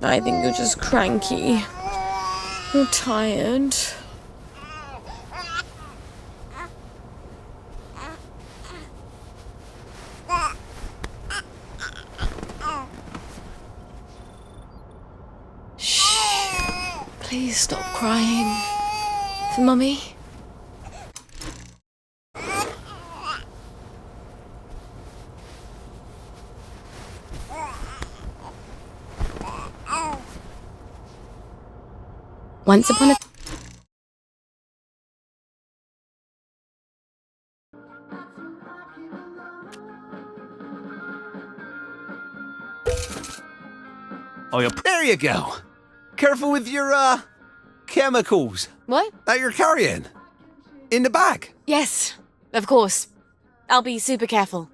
I think you're just cranky. You're tired. Shh. Please stop crying. For Mummy. Once upon a... Oh, there you go. Careful with your, chemicals. What? That you're carrying. In the bag. Yes, of course. I'll be super careful.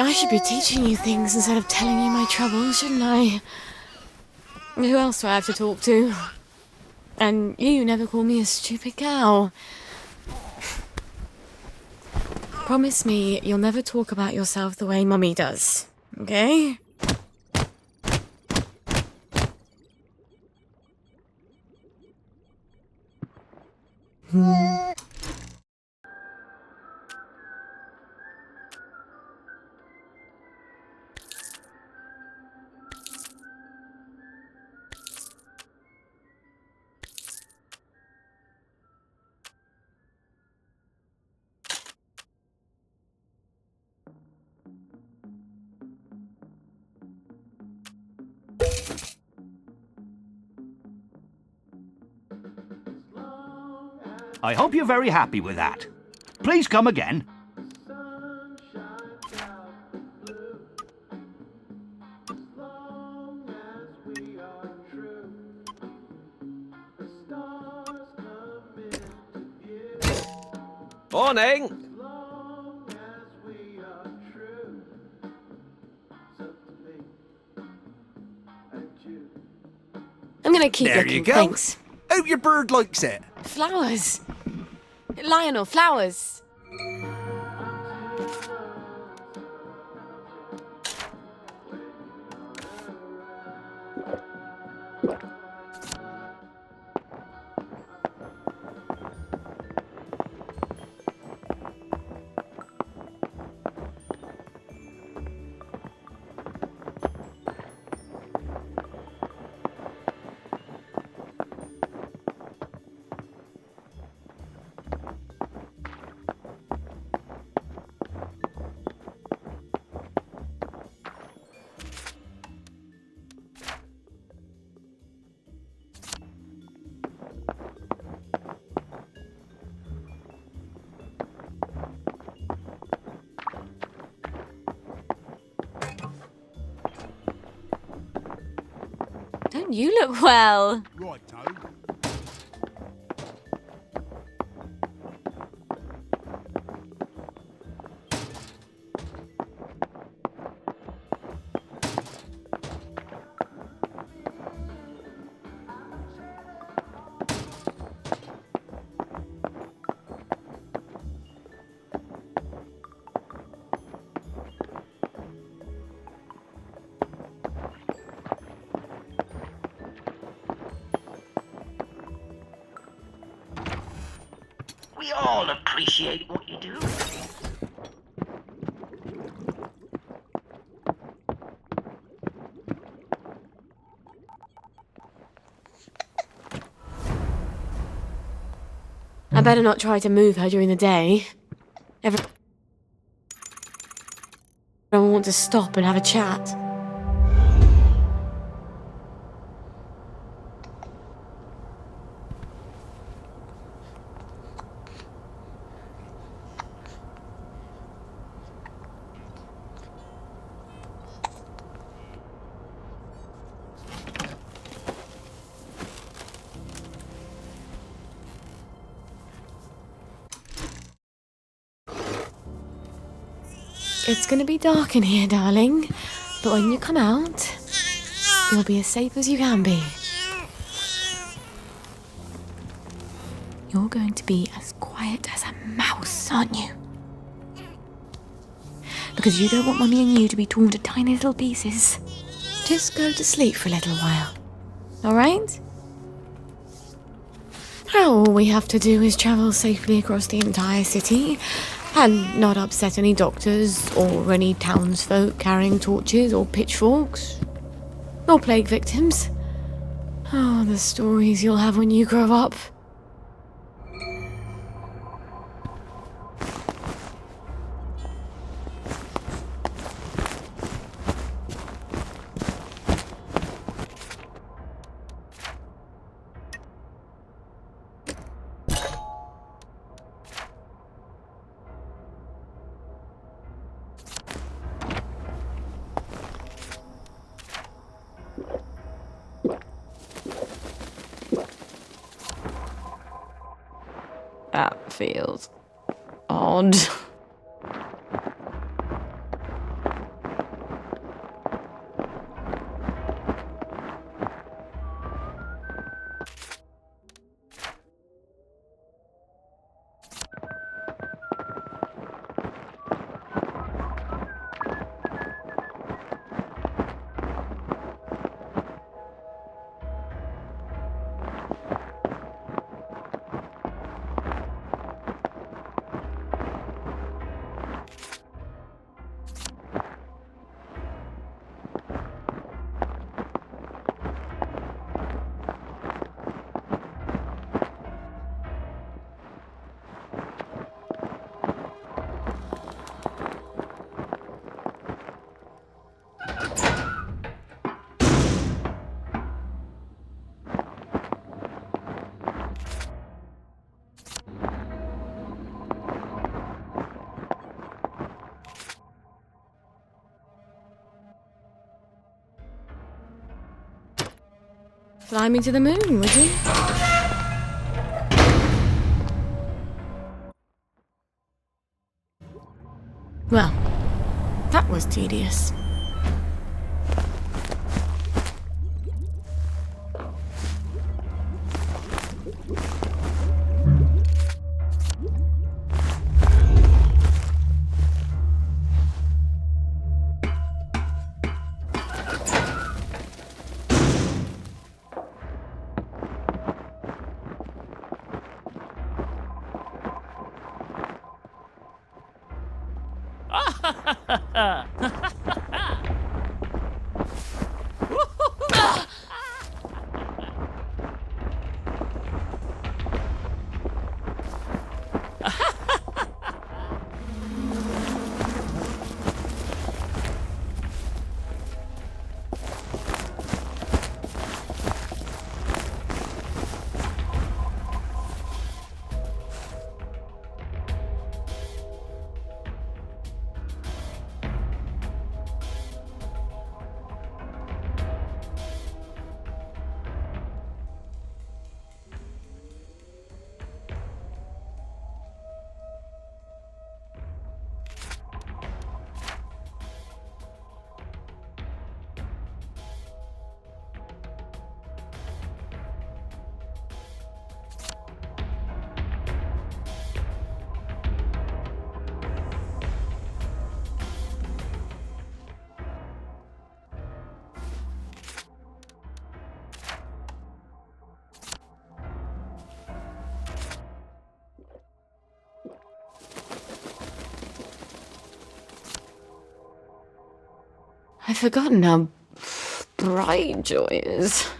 I should be teaching you things instead of telling you my troubles, shouldn't I? Who else do I have to talk to? And you never call me a stupid cow. Promise me you'll never talk about yourself the way Mummy does, okay? I hope you're very happy with that. Please come again. Morning. I'm gonna keep There looking, you go. thanks. Hope your bird likes it. Flowers. Lionel, flowers. Don't you look well? Right, We all appreciate what you do. better not try to move her during the day. Everyone want to stop and have a chat. It's gonna be dark in here, darling, but when you come out, you'll be as safe as you can be. You're going to be as quiet as a mouse, aren't you? Because you don't want Mummy and you to be torn to tiny little pieces. Just go to sleep for a little while, alright? All we have to do is travel safely across the entire city and not upset any doctors or any townsfolk carrying torches or pitchforks or plague victims. Oh, the stories you'll have when you grow up. That feels odd. Fly me to the moon, would you? Well, that was tedious. I've forgotten how bright joy is.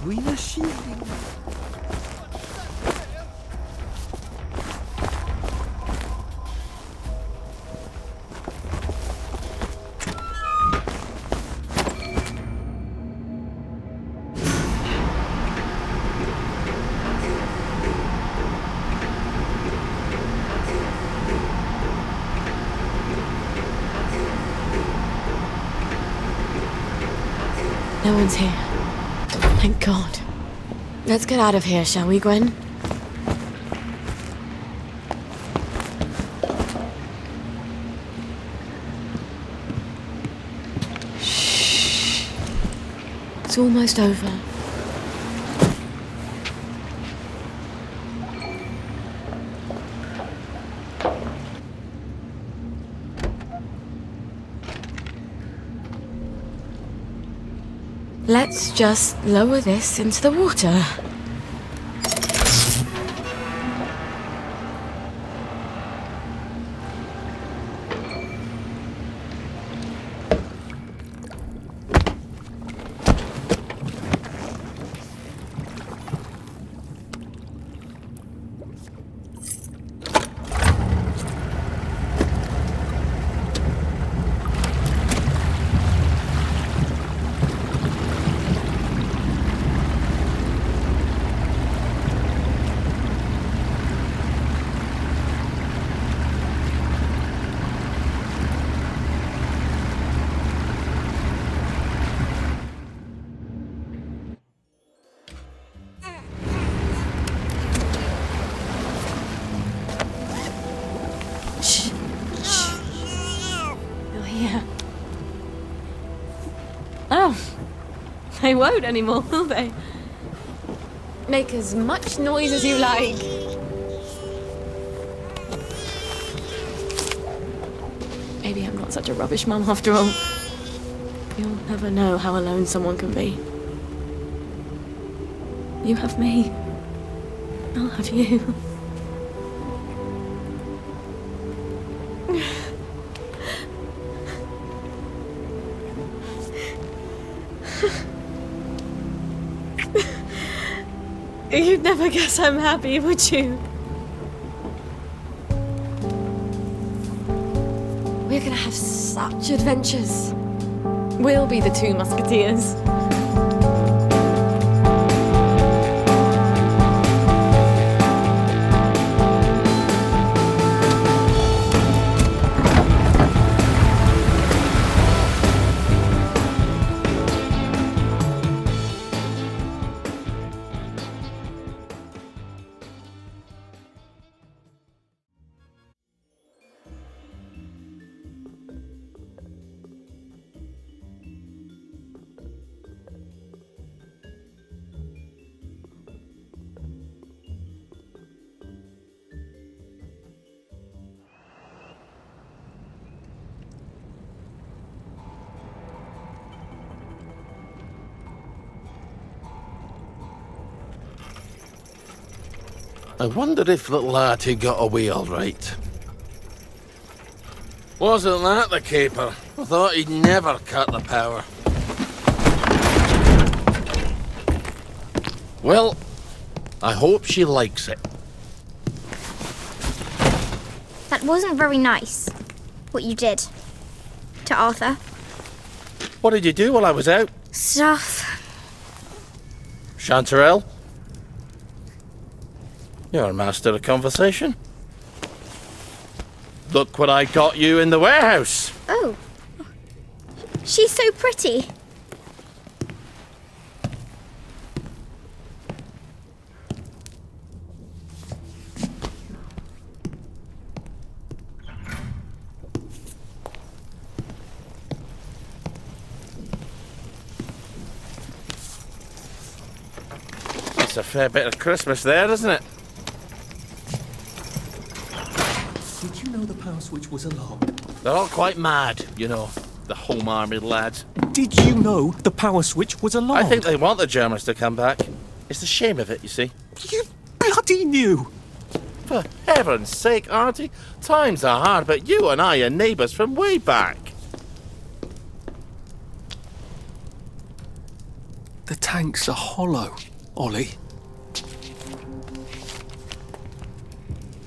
Buona shielding. No one's here. Thank God. Let's get out of here, shall we, Gwen? Shh. It's almost over. Let's just lower this into the water. Oh, they won't anymore, will they? Make as much noise as you like. Maybe I'm not such a rubbish mum after all. You'll never know how alone someone can be. You have me. I'll have you. You'd never guess I'm happy, would you? We're gonna have such adventures. We'll be the two musketeers. I wonder if little Artie got away all right. Wasn't that the caper? I thought he'd never cut the power. Well, I hope she likes it. That wasn't very nice, what you did to Arthur. What did you do while I was out? Stuff. Chanterelle? You're a master of conversation. Look what I got you in the warehouse. Oh. She's so pretty. It's a fair bit of Christmas there, isn't it? Did you know the power switch was a lock? They're all quite mad, you know. The Home Army lads. Did you know the power switch was alarmed? I think they want the Germans to come back. It's the shame of it, you see. You bloody knew! For heaven's sake, Auntie. Times are hard, but you and I are neighbours from way back. The tanks are hollow, Ollie.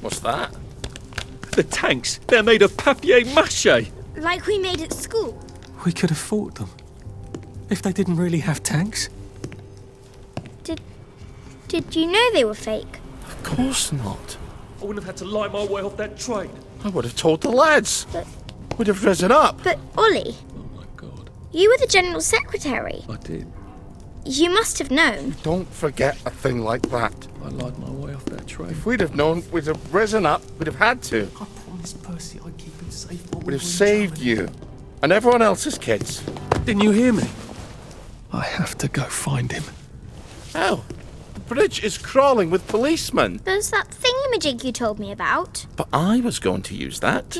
What's that? The tanks, they're made of papier-mâché. Like we made at school. We could have fought them. If they didn't really have tanks. Did you know they were fake? Of course not. I wouldn't have had to lie my way off that train. I would have told the lads. But- Would have risen up. But, Ollie, Oh my God, you were the General Secretary. I did. You must have known. Don't forget a thing like that. I lied my way off that train. If we'd have known, we'd have risen up. We'd have had to. I promised Percy I'd keep him safe while we We'd have were in saved Germany. you. And everyone else's kids. Didn't you hear me? I have to go find him. How? The bridge is crawling with policemen. There's that thingamajig you told me about. But I was going to use that.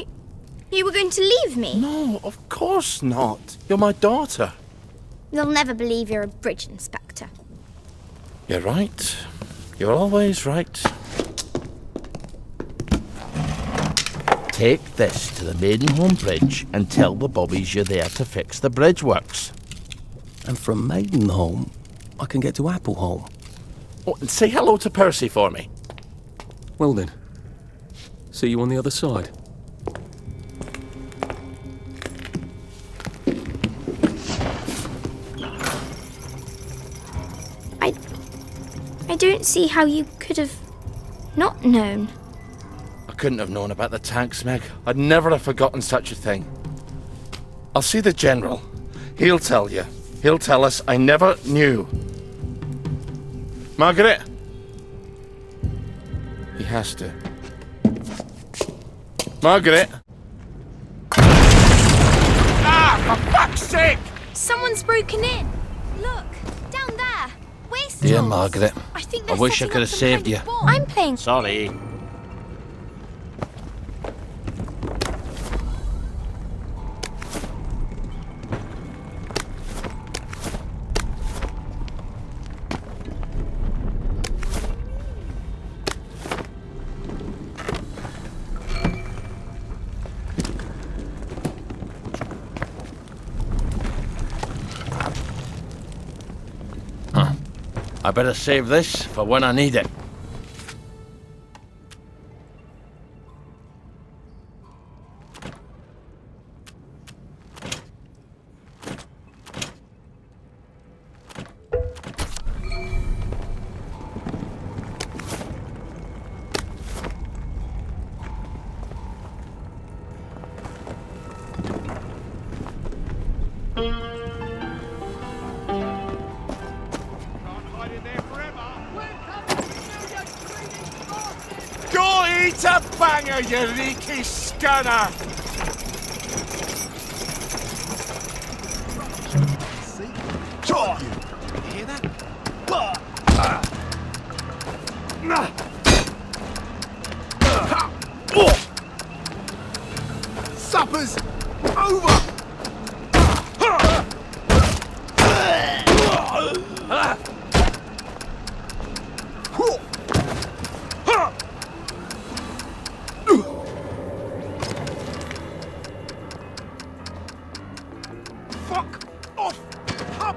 You were going to leave me. No, of course not. You're my daughter. They'll never believe you're a bridge inspector. You're right. You're always right. Take this to the Maidenholm Bridge and tell the bobbies you're there to fix the bridge works. And from Maidenholm, I can get to Appleholm. Oh, and say hello to Percy for me. Well then, see you on the other side. I don't see how you could have not known. I couldn't have known about the tanks, Meg. I'd never have forgotten such a thing. I'll see the General. He'll tell you. He'll tell us I never knew. Margaret! He has to. Margaret! Ah, for fuck's sake! Someone's broken in. Look, down there. Waste Dear tools. Margaret, I think I they're wish I setting could up have some saved kind you. of bomb. I'm playing. Sorry. I better save this for when I need it. Go eat a banger, you leaky scunner! Sure. You hear that? Supper's over! Fuck off! Up!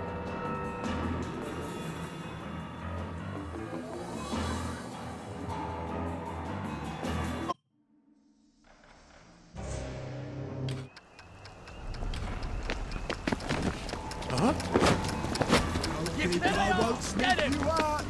I won't sneak you out.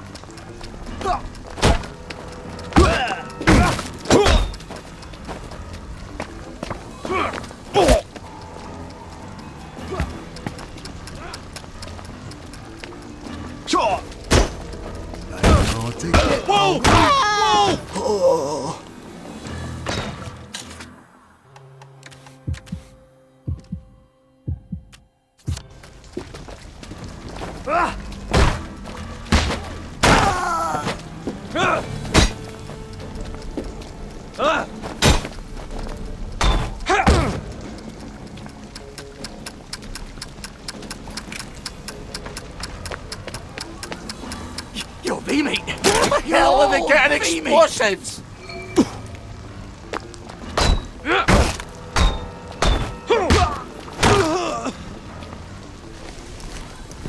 Sure. Hard to get. Whoa! Oh. explosives!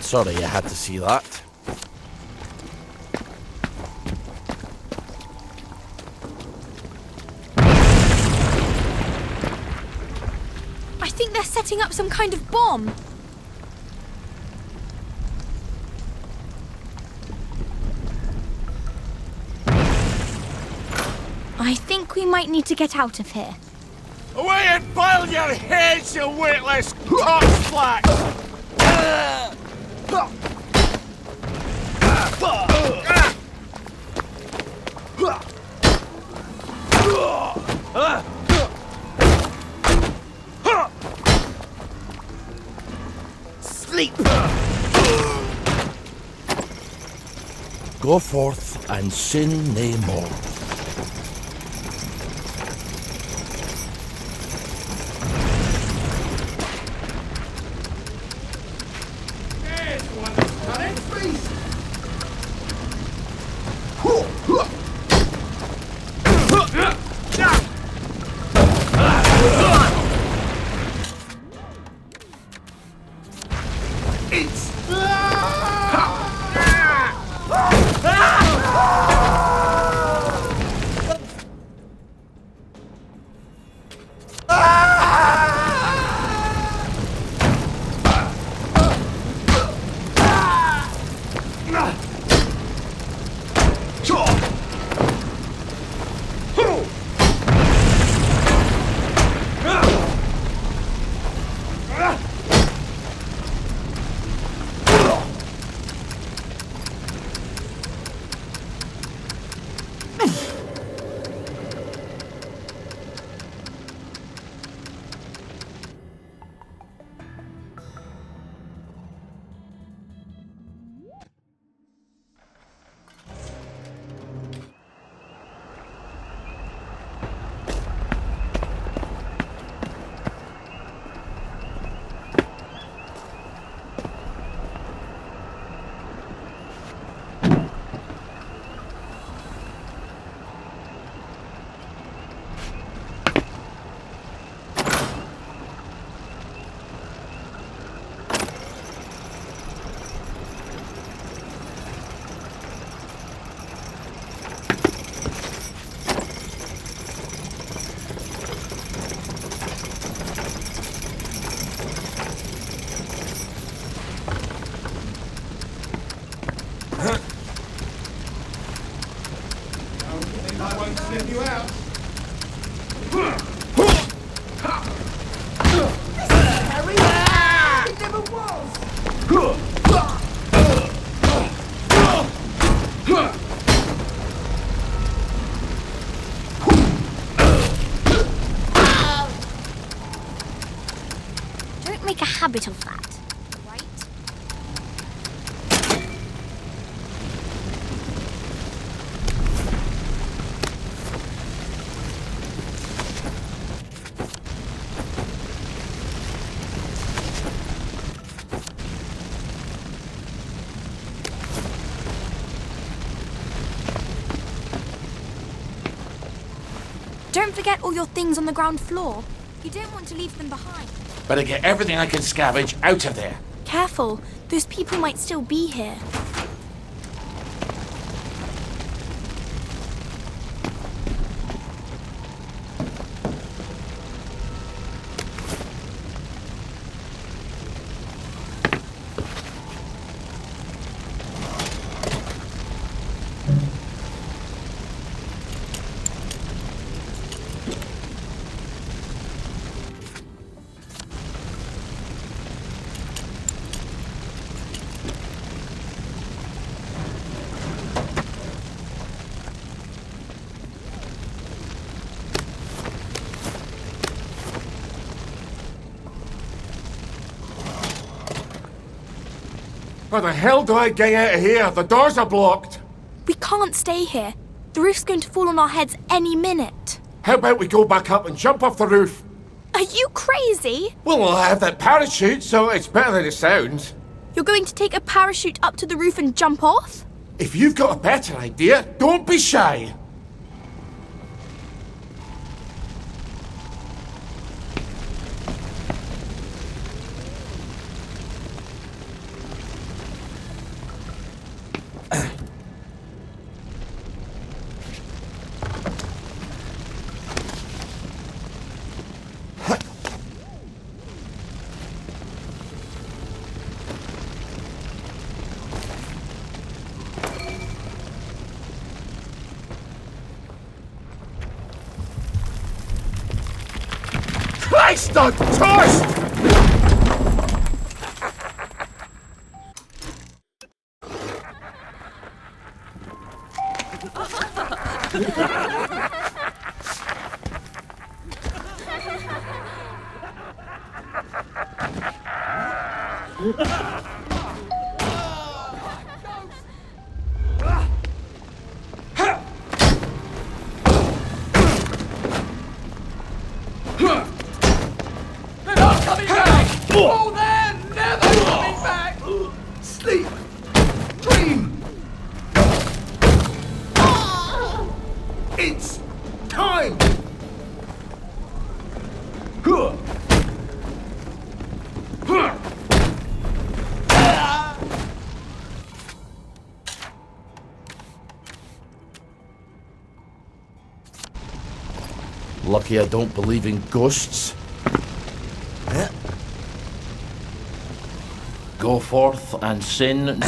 Sorry you had to see that. I think they're setting up some kind of bomb. I think we might need to get out of here. Away and boil your heads, you weightless cocksplat! Sleep! Go forth and sin nae more. Don't make a habit of that, right? Don't forget all your things on the ground floor. You don't want to leave them behind. Better get everything I can scavenge out of there. Careful, those people might still be here. How the hell do I get out of here? The doors are blocked. We can't stay here. The roof's going to fall on our heads any minute. How about we go back up and jump off the roof? Are you crazy? Well, I have that parachute, so it's better than it sounds. You're going to take a parachute up to the roof and jump off? If you've got a better idea, don't be shy. bastard! Toast! Oh, they're never coming back! Sleep! Dream! It's time! Lucky I don't believe in ghosts. Go forth and sin.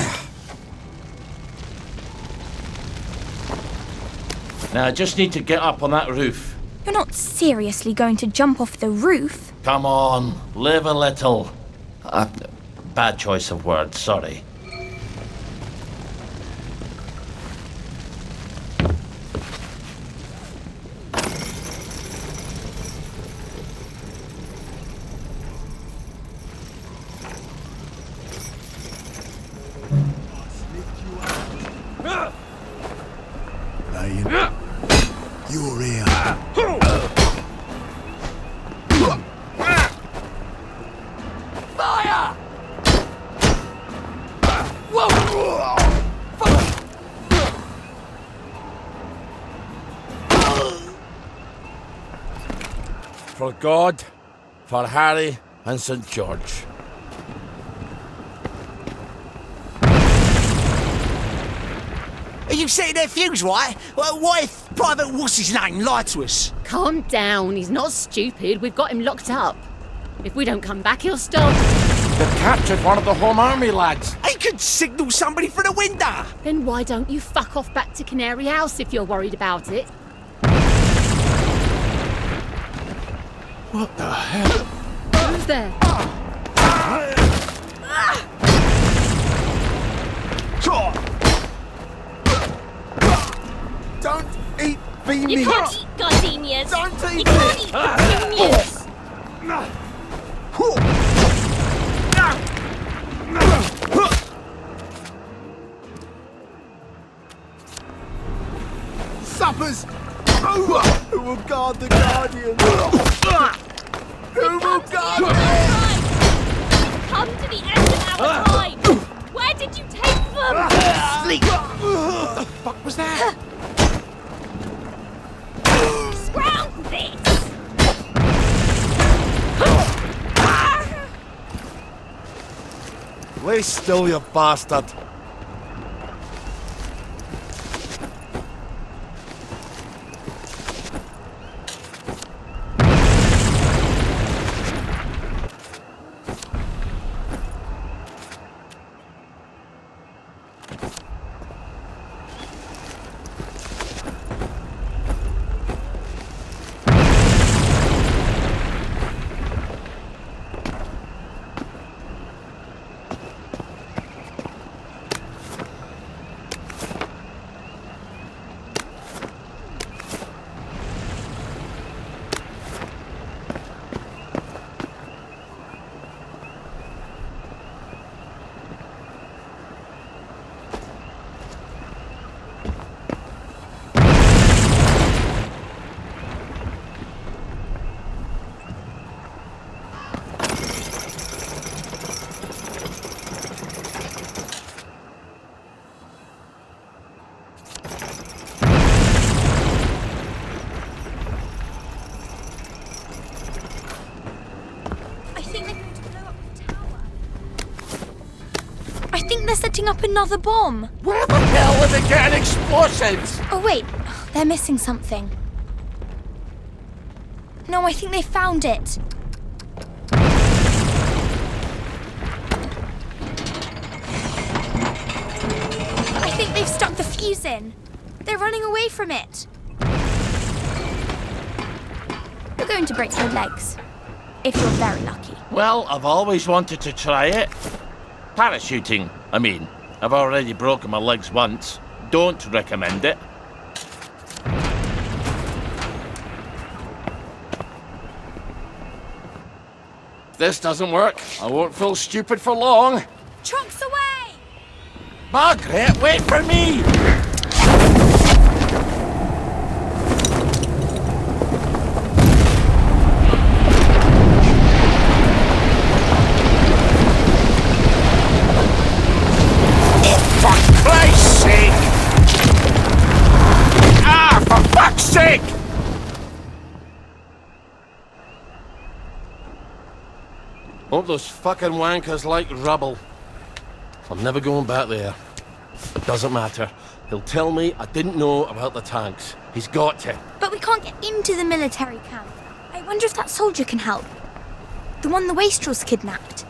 Now I just need to get up on that roof. You're not seriously going to jump off the roof? Come on, live a little. Bad choice of words, sorry. Laying. You're here. Fire! Whoa! For God, for Harry and St. George. Are you setting their fuse, right? Well, what if Private What's His Name lied to us? Calm down, he's not stupid. We've got him locked up. If we don't come back, he'll stop. They've captured one of the Home Army lads. He could signal somebody through the window. Then why don't you fuck off back to Canary House if you're worried about it? What the hell? Who's there? Don't eat the You meat! can't eat gardenias. Don't eat You can't eat gardenias. Supper's over! Who will guard the Guardian? Who will guard them? Come to the end of our time. Where did you take them? Sleep! What the fuck was that? Scrounge this. Lay still, you bastard. They're setting up another bomb. Where the hell are they getting explosives? Oh, wait. They're missing something. No, I think they found it. I think they've stuck the fuse in. They're running away from it. You're going to break your legs. if you're very lucky. Well, I've always wanted to try it. Parachuting, I mean. I've already broken my legs once. Don't recommend it. If this doesn't work, I won't feel stupid for long. Trucks away! Margaret, wait for me! Hope those fucking wankers like rubble. I'm never going back there. It doesn't matter. He'll tell me I didn't know about the tanks. He's got to. But we can't get into the military camp. I wonder if that soldier can help. The one the wastrels kidnapped.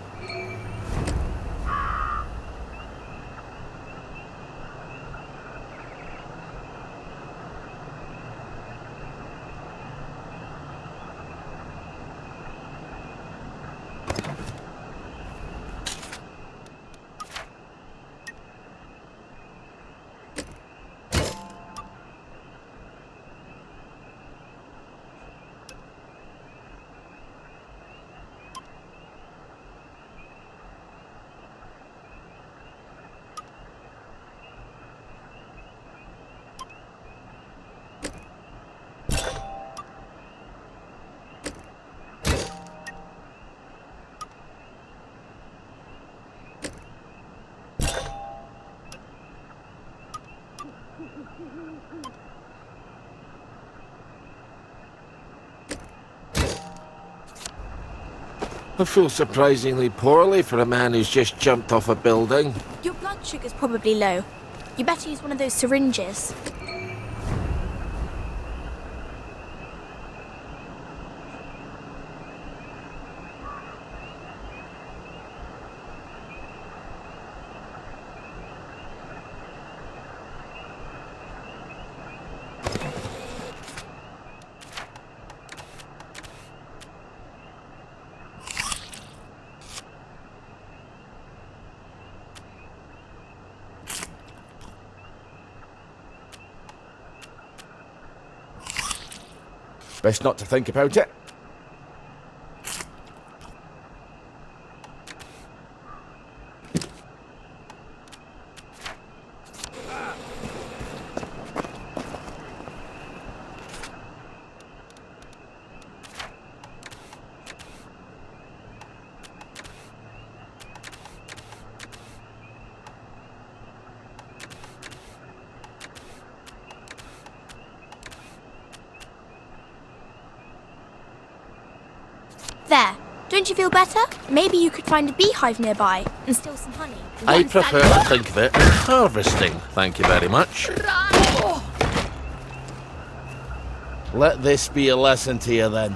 I feel surprisingly poorly for a man who's just jumped off a building. Your blood sugar's probably low. You better use one of those syringes. Best not to think about it. There. Don't you feel better? Maybe you could find a beehive nearby and steal some honey. I prefer to think of it as harvesting, thank you very much. Let this be a lesson to you then.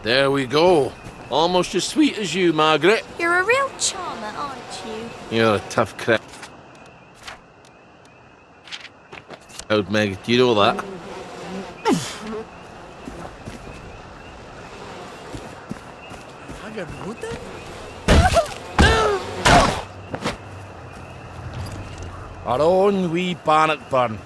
There we go. Almost as sweet as you, Margaret. You're a real charmer, aren't you? You're a tough crowd, Meg. Do you know that? Our own wee Bannockburn.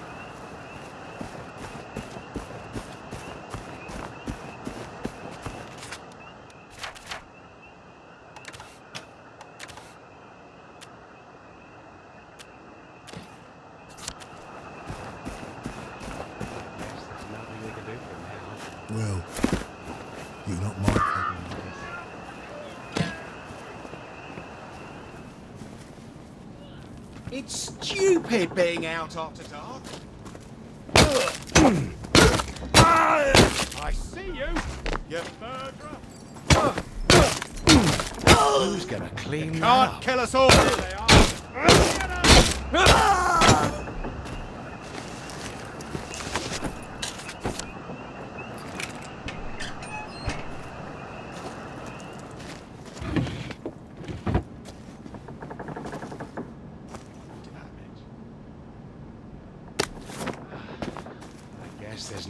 Well, you're not my problem. It's stupid being out after dark. I see you, you murderer. Who's gonna clean that Can't up? kill us all. Here they are.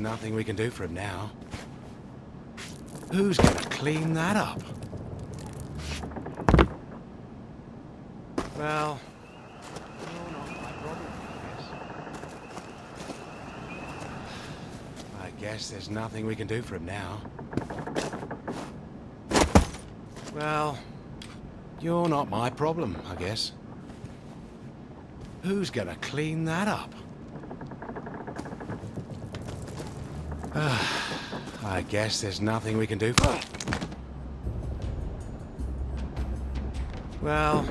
nothing we can do for him now. Who's gonna clean that up? Well, you're not my problem, I guess there's nothing we can do for him now. Well, you're not my problem, I guess. Who's gonna clean that up? I guess there's nothing we can do for him. Well,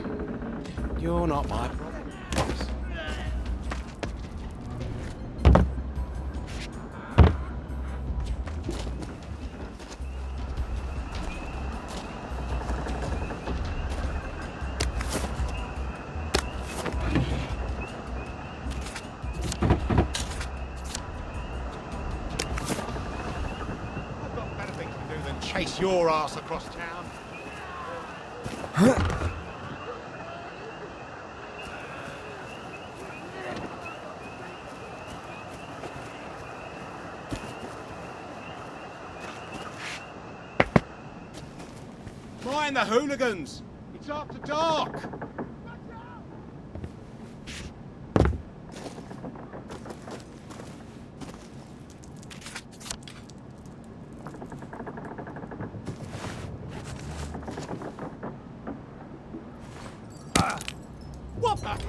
you're not my problem. I've got better things to do than chase your ass across town. Mind the hooligans! It's after dark! What the?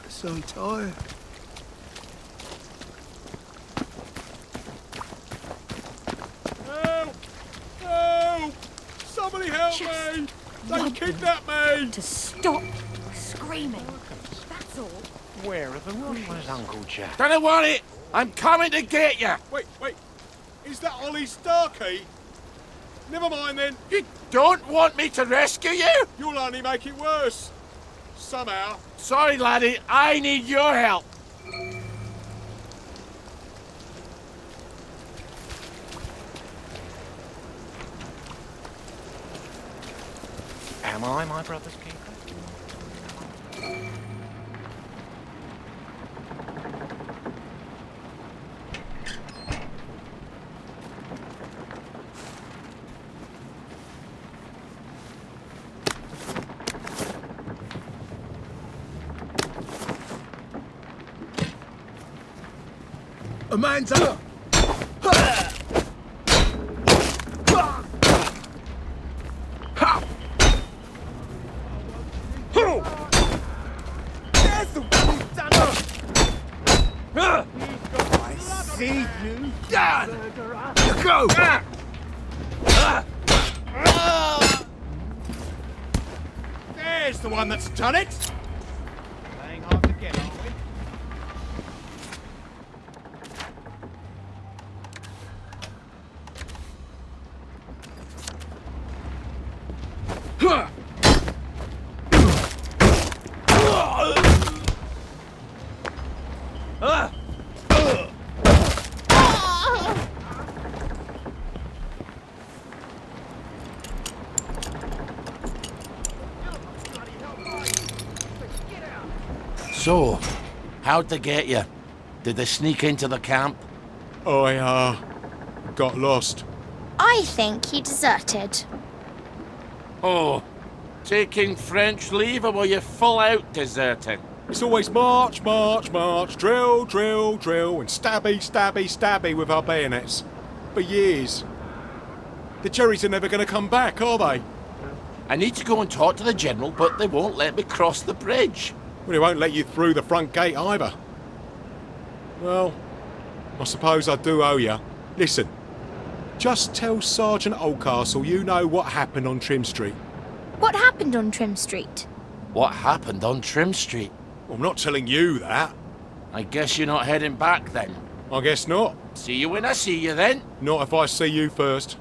So tired. Help! Help! Somebody help me! They kidnapped me! To stop screaming. That's all. Where are the rustlers, Uncle Jack? Don't worry, I'm coming to get you. Wait. Is that Ollie Starkey? Never mind then. You don't want me to rescue you? You'll only make it worse. Somehow. Sorry, laddie, I need your help. Am I my brother's keeper? A man's up! There's the one who's done it! I see you, done! Go! There's the one that's done it. Playing hard to get, aren't we? So, how'd they get you? Did they sneak into the camp? I got lost. I think he deserted. Oh, taking French leave, or were you full out deserting? It's always march, march, march, drill, drill, drill, and stabby, stabby, stabby with our bayonets. For years. The Cherries are never going to come back, are they? I need to go and talk to the General, but they won't let me cross the bridge. Well, they won't let you through the front gate either. Well, I suppose I do owe you. Listen, just tell Sergeant Oldcastle you know what happened on Trim Street. What happened on Trim Street? What happened on Trim Street? Well, I'm not telling you that. I guess you're not heading back then. I guess not. See you when I see you then. Not if I see you first.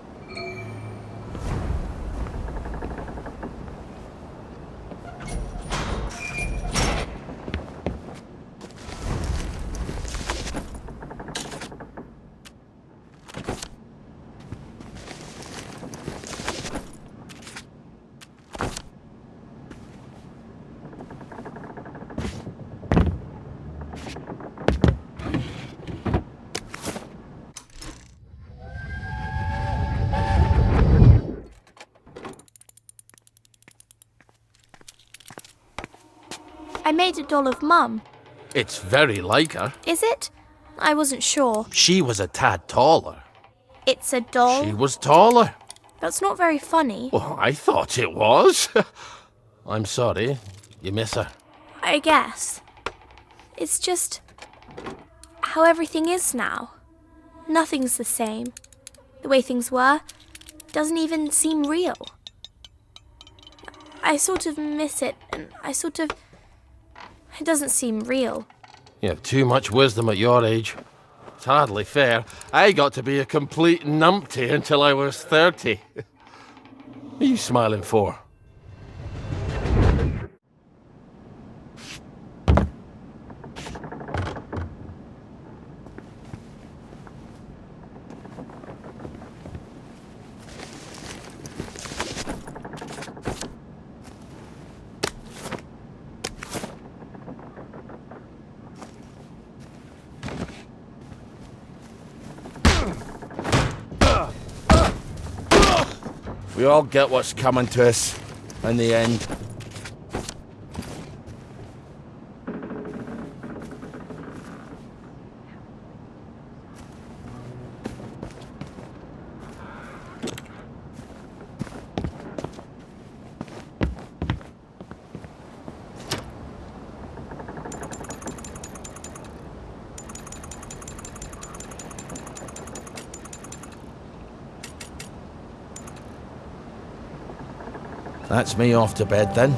I made a doll of Mum. It's very like her. Is it? I wasn't sure. She was a tad taller. It's a doll? She was taller. That's not very funny. Well, I thought it was. I'm sorry. You miss her. I guess. It's just how everything is now. Nothing's the same. The way things were doesn't even seem real. I sort of miss it, and it doesn't seem real. You have too much wisdom at your age. It's hardly fair. I got to be a complete numpty until I was 30. What are you smiling for? We all get what's coming to us in the end. That's me off to bed then.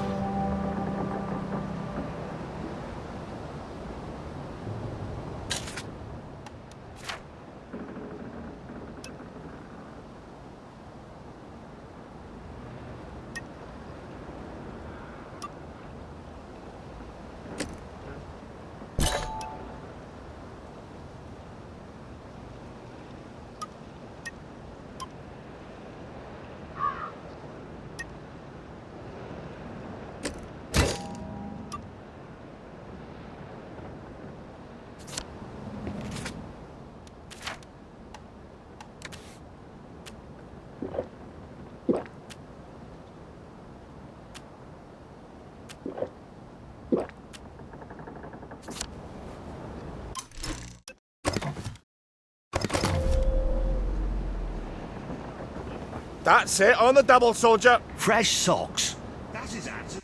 That's it, on the double, soldier. Fresh socks. That's his answer.